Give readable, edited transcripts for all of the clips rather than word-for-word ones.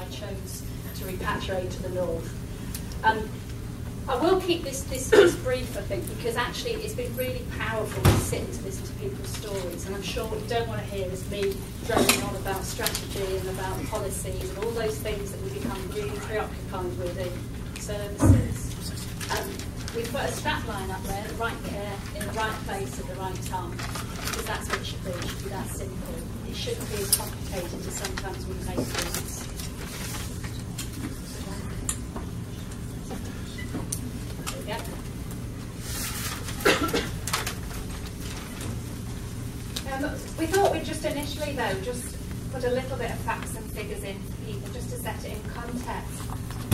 I chose to repatriate to the north. I will keep this brief, I think, because actually it's been really powerful to sit and to listen to people's stories, and I'm sure what you don't want to hear is me droning on about strategy and about policies and all those things that we become really preoccupied with in services. We've got a strap line up there, the right care in the right place at the right time, because that's what it should be. It should be that simple. It shouldn't be as complicated as sometimes we make things. We thought we'd just initially, though, just put a little bit of facts and figures in for people, just to set it in context.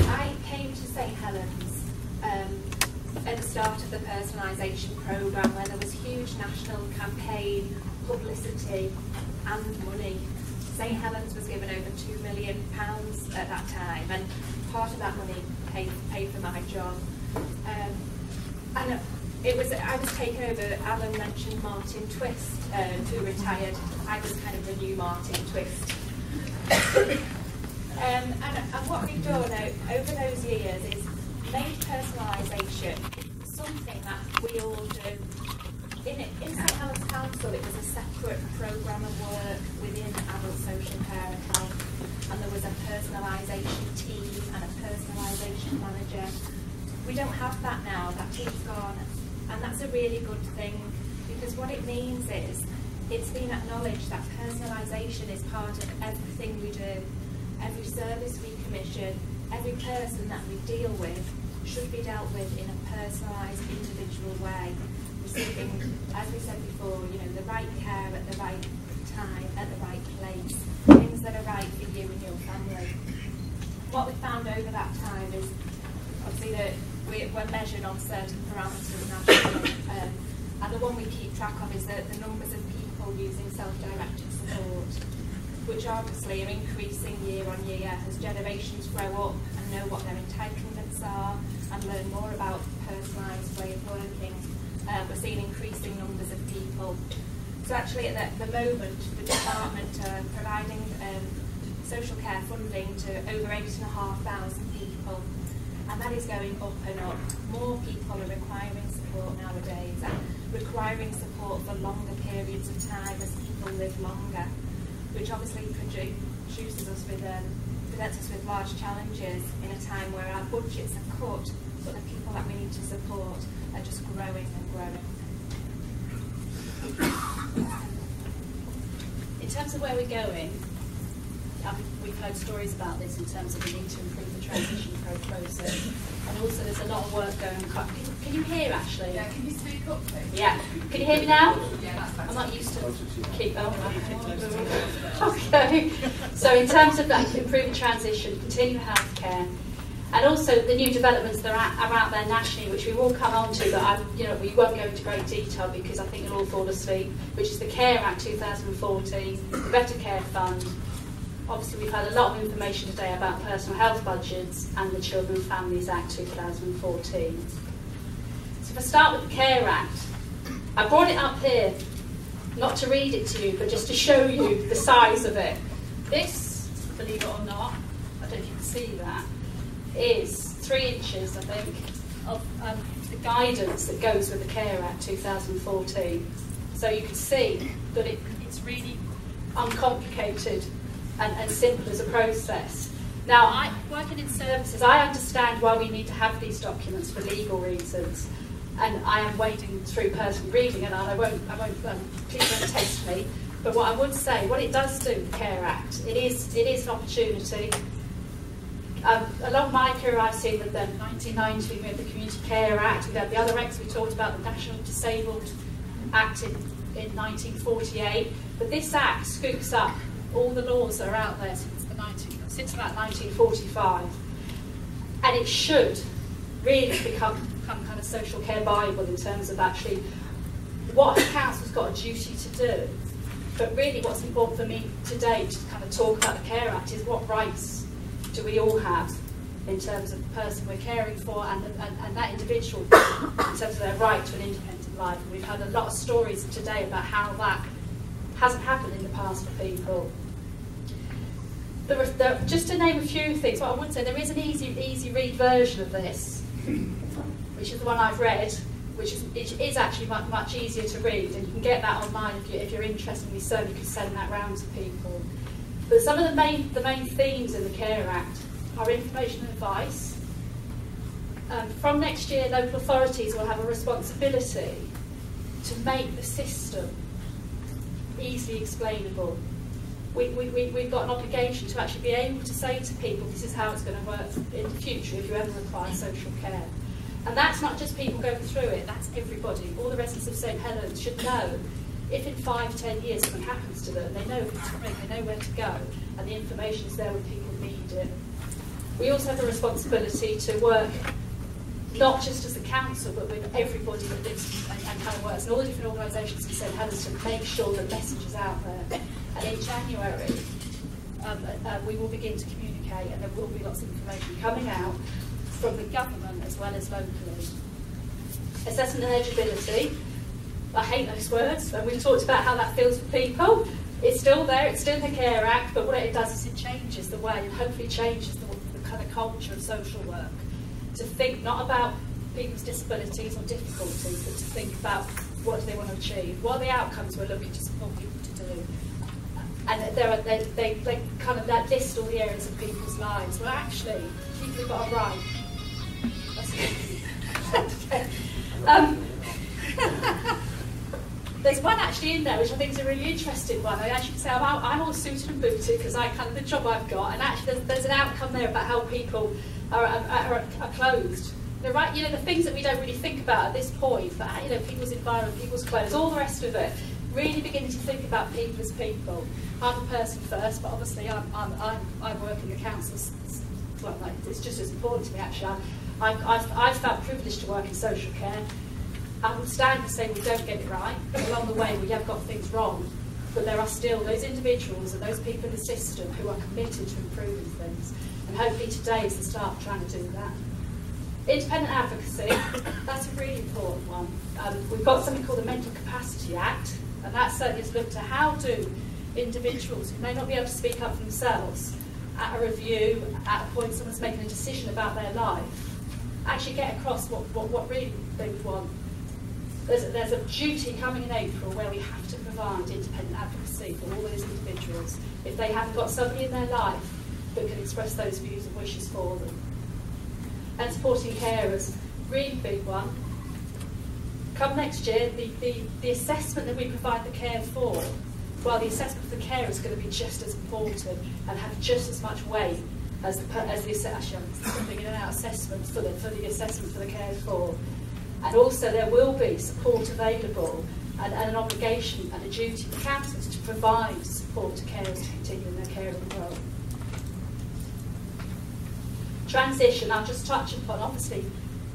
I came to St Helens at the start of the personalisation programme, where there was huge national campaign, publicity and money. St Helens was given over £2 million at that time, and part of that money paid for my job. And I was taken over. Alan mentioned Martin Twist, who retired. I was kind of the new Martin Twist. And what we've done over those years is made personalisation something that we all do. In St Helens Council, it was a separate programme of work within adult social care and health, and there was a personalisation team and a personalisation manager. We don't have that now. That team's gone. And that's a really good thing, because what it means is it's been acknowledged that personalisation is part of everything we do. Every service we commission, every person that we deal with should be dealt with in a personalised, individual way, receiving, as we said before, the right care at the right time, at the right place, things that are right for you and your family. What we found over that time is, obviously, that we're measured on certain parameters nationally, and the one we keep track of is the numbers of people using self-directed support, which obviously are increasing year on year as generations grow up and know what their entitlements are and learn more about personalised way of working. We're seeing increasing numbers of people. So actually at the moment, the department are providing social care funding to over 8,500 people. And that is going up and up. More people are requiring support nowadays, and requiring support for longer periods of time as people live longer, which obviously presents us with large challenges in a time where our budgets are cut, but the people that we need to support are just growing and growing. In terms of where we're going, we've heard stories about this in terms of the need to improve the transition process, and also there's a lot of work going on. Can you hear, Ashley? Yeah, can you speak up, please? Yeah. Can you hear me now? Yeah, that's better. I'm not used to keep. Okay. So in terms of that, improving transition, continue healthcare, and also the new developments that are out there nationally, which we will come on to, but we won't go into great detail because I think you'll all fall asleep, which is the Care Act 2014, the Better Care Fund. Obviously, we've had a lot of information today about personal health budgets and the Children and Families Act 2014. So if I start with the Care Act, I brought it up here, not to read it to you, but just to show you the size of it. This, believe it or not, I don't know if you can see that, is 3 inches, I think, of the guidance that goes with the Care Act 2014. So you can see that it's really uncomplicated and simple as a process. Now, working in services, I understand why we need to have these documents for legal reasons, and I am wading through personal reading, and I won't please don't test me. But what I would say, what it does do, the Care Act, it is an opportunity. Along my career, I've seen that the 1990 we had the Community Care Act. We had the other acts we talked about, the National Disabled Act in 1948. But this act scoops up all the laws that are out there since about 1945, and it should really become kind of social care Bible in terms of actually what a council's got a duty to do. But really, what's important for me today to kind of talk about the Care Act is what rights do we all have in terms of the person we're caring for and that individual in terms of their right to an independent life. And we've had a lot of stories today about how that hasn't happened in the past for people. just to name a few things, what I would say, there is an easy read version of this, which is the one I've read, which is actually much easier to read, and you can get that online if you're interested. We certainly could send that round to people. But some of the main themes in the Care Act are information and advice. From next year, local authorities will have a responsibility to make the system easily explainable. We've got an obligation to actually be able to say to people, this is how it's going to work in the future if you ever require social care. And that's not just people going through it, that's everybody. All the residents of St Helens should know if in 5-10 years something happens to them, they know who to ring, they know where to go, and the information is there when people need it. We also have a responsibility to work not just as a council, but with everybody that lives and kind of works, and all the different organisations in St Helens to make sure the message is out there. And in January, we will begin to communicate, and there will be lots of information coming out from the government as well as locally. Assessment and eligibility. I hate those words, and we've talked about how that feels for people. It's still there, it's still in the Care Act, but what it does is it changes the way, and hopefully changes the kind of culture of social work. To think not about people's disabilities or difficulties, but to think about what do they want to achieve, what are the outcomes we're looking to support people to do. And they kind of list all the areas of people's lives. Well, actually, people have got a right. There's one actually in there which I think is a really interesting one. I actually say I'm all suited and booted because I kind of the job I've got, and actually there's an outcome there about how people are clothed. They're right, you know, the things that we don't really think about at this point, but you know, people's environment, people's clothes, all the rest of it. Really beginning to think about people as people. I'm a person first, but obviously I work in the council. Well, like, it's just as important to me actually. I've felt privileged to work in social care. I would stand and say we don't get it right. Along the way we have got things wrong, but there are still those individuals and those people in the system who are committed to improving things. And hopefully today is the start of trying to do that. Independent advocacy, that's a really important one. We've got something called the Mental Capacity Act, and that certainly has looked at how do individuals who may not be able to speak up for themselves at a review, at a point someone's making a decision about their life, actually get across what really they would want. There's a duty coming in April where we have to provide independent advocacy for all those individuals if they haven't got somebody in their life that can express those views and wishes for them. And supporting carers, really big one. Come next year, the assessment that we provide the care for, well, the assessment for the care is going to be just as important and have just as much weight as the assessment for the assessment for the care for. And also there will be support available and an obligation and a duty for councils to provide support to carers to continue in their caring role. Transition, I'll just touch upon, obviously,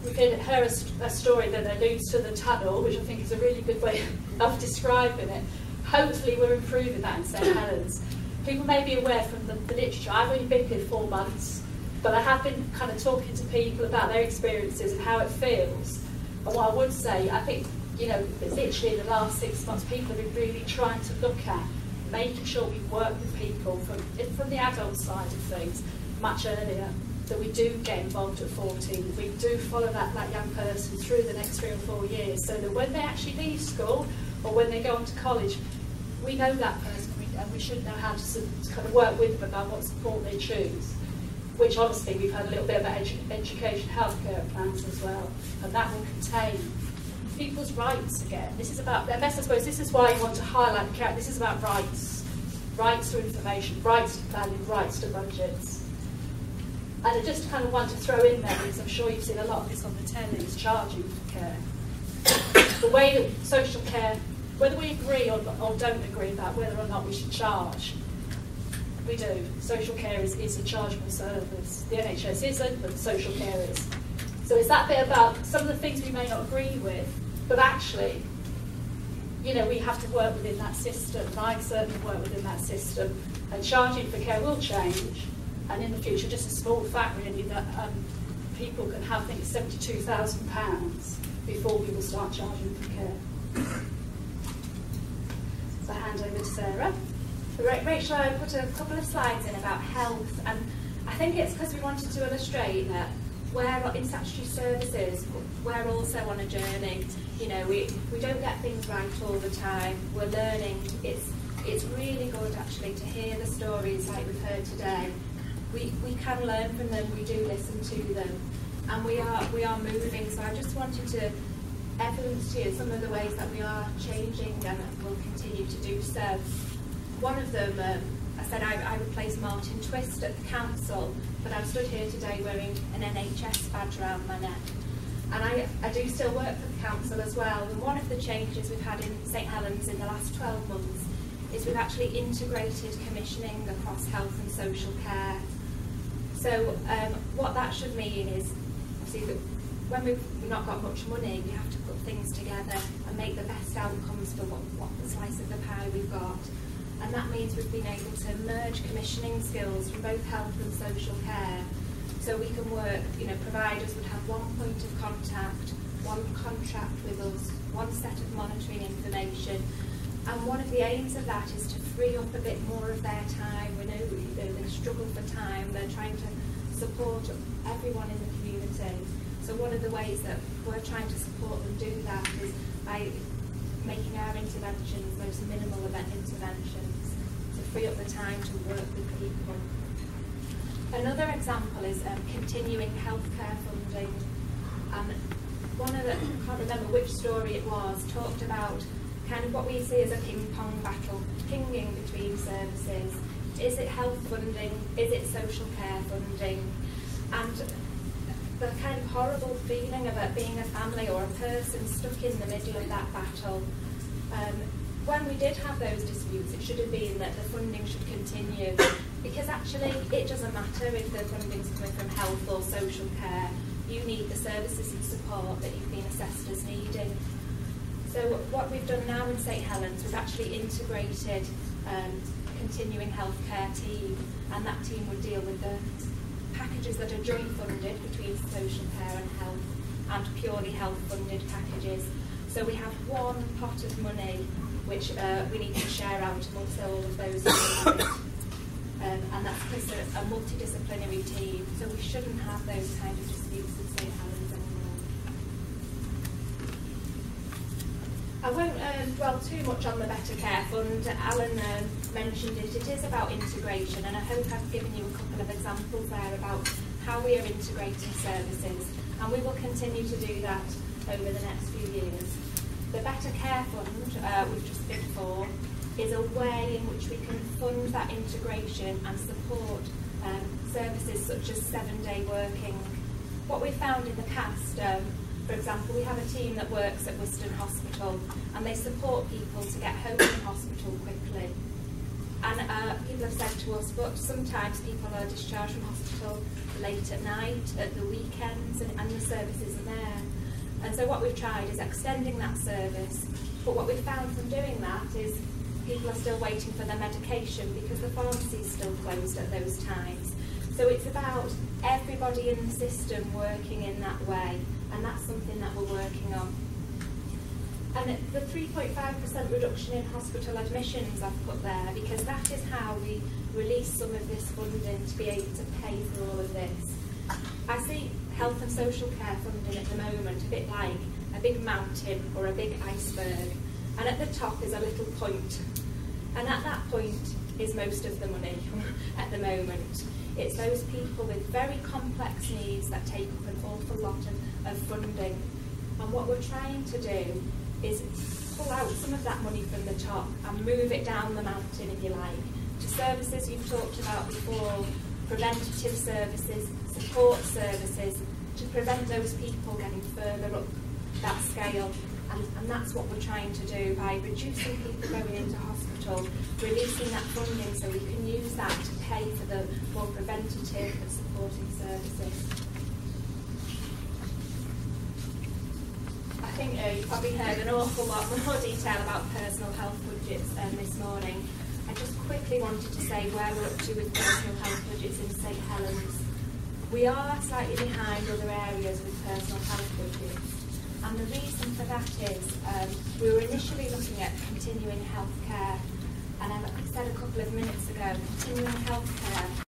we've heard a story that alludes to the tunnel, which I think is a really good way of describing it. Hopefully we're improving that in St Helens. People may be aware from the literature, I've only been here 4 months, but I have been kind of talking to people about their experiences and how it feels. And what I would say, I think, you know, literally in the last 6 months, people have been really trying to look at making sure we work with people from the adult side of things much earlier, that we do get involved at 14, we do follow that young person through the next 3 or 4 years, so that when they actually leave school or when they go on to college, we know that person and we should know how to kind of work with them about what support they choose. Which honestly we've had a little bit about education, healthcare plans as well, and that will contain people's rights again. This is about, and I suppose this is why you want to highlight the care. This is about rights, rights to information, rights to planning, rights to budgets. And I just kind of want to throw in there, because I'm sure you've seen a lot of this on the telly, is charging for care. The way that social care, whether we agree or don't agree about whether or not we should charge, we do. Social care is a chargeable service. The NHS isn't, but social care is. So it's that bit about some of the things we may not agree with, but actually, you know, we have to work within that system, and I certainly work within that system, and charging for care will change, and in the future, just a small fact really, that people can have, I think, £72,000 before we will start charging for care. So I hand over to Sarah. Rachel, I put a couple of slides in about health, and I think it's because we wanted to illustrate that we're in statutory services, we're also on a journey. You know, we don't get things right all the time. We're learning. It's really good actually to hear the stories like we've heard today. We can learn from them. We do listen to them, and we are moving. So I just wanted to evidence to you some of the ways that we are changing and will continue to do so. One of them, I said I replaced Martin Twist at the council, but I'm stood here today wearing an NHS badge around my neck. And I do still work for the council as well. And one of the changes we've had in St Helens in the last 12 months is we've actually integrated commissioning across health and social care. So what that should mean is, obviously, that when we've not got much money, we have to put things together and make the best outcomes for what the slice of the pie we've got. And that means we've been able to merge commissioning skills from both health and social care. So we can work, you know, providers would have one point of contact, one contract with us, one set of monitoring information. And one of the aims of that is to free up a bit more of their time. We know they struggle for time. They're trying to support everyone in the community. So one of the ways that we're trying to support them do that is by making our interventions those minimal event interventions to free up the time to work with people. Another example is continuing healthcare funding. One of the, I can't remember which story it was, talked about kind of what we see as a ping-pong battle, pinging between services. Is it health funding? Is it social care funding? And the kind of horrible feeling of it being a family or a person stuck in the middle of that battle. When we did have those disputes, it should have been that the funding should continue, because actually it doesn't matter if the funding's coming from health or social care. You need the services and support that you've been assessed as needing. So what we've done now in St Helens, we've actually integrated continuing healthcare team, and that team would deal with the packages that are joint funded between social care and health, and purely health funded packages. So we have one pot of money which we need to share out amongst all of those and that's because a multidisciplinary team, so we shouldn't have those kind of disputes in St Helens anymore. I won't dwell too much on the Better Care Fund. Alan mentioned it. It is about integration, and I hope I've given you a couple of examples there about how we are integrating services, and we will continue to do that over the next few years. The Better Care Fund, we've just bid for, is a way in which we can fund that integration and support services such as 7-day working. What we found in the past, for example, we have a team that works at Worcester Hospital, and they support people to get home from hospital quickly. And people have said to us, but sometimes people are discharged from hospital late at night, at the weekends, and the services are there. And so what we've tried is extending that service, but what we've found from doing that is people are still waiting for their medication because the pharmacy is still closed at those times. So it's about everybody in the system working in that way, and that's something that we're working on. And the 3.5% reduction in hospital admissions I've put there because that is how we release some of this funding to be able to pay for all of this. I see health and social care funding at the moment a bit like a big mountain or a big iceberg, and at the top is a little point, and at that point is most of the money at the moment. It's those people with very complex needs that take up an awful lot of funding, and what we're trying to do is pull out some of that money from the top and move it down the mountain, if you like, to services you've talked about before, preventative services, support services, to prevent those people getting further up that scale. And that's what we're trying to do by reducing people going into hospital, releasing that funding so we can use that to pay for the more preventative and supporting services. I think you probably heard an awful lot more detail about personal health budgets this morning. I just quickly wanted to say where we're up to with personal health budgets in St Helens. We are slightly behind other areas with personal health budgets, and the reason for that is we were initially looking at continuing healthcare, And I said a couple of minutes ago, continuing healthcare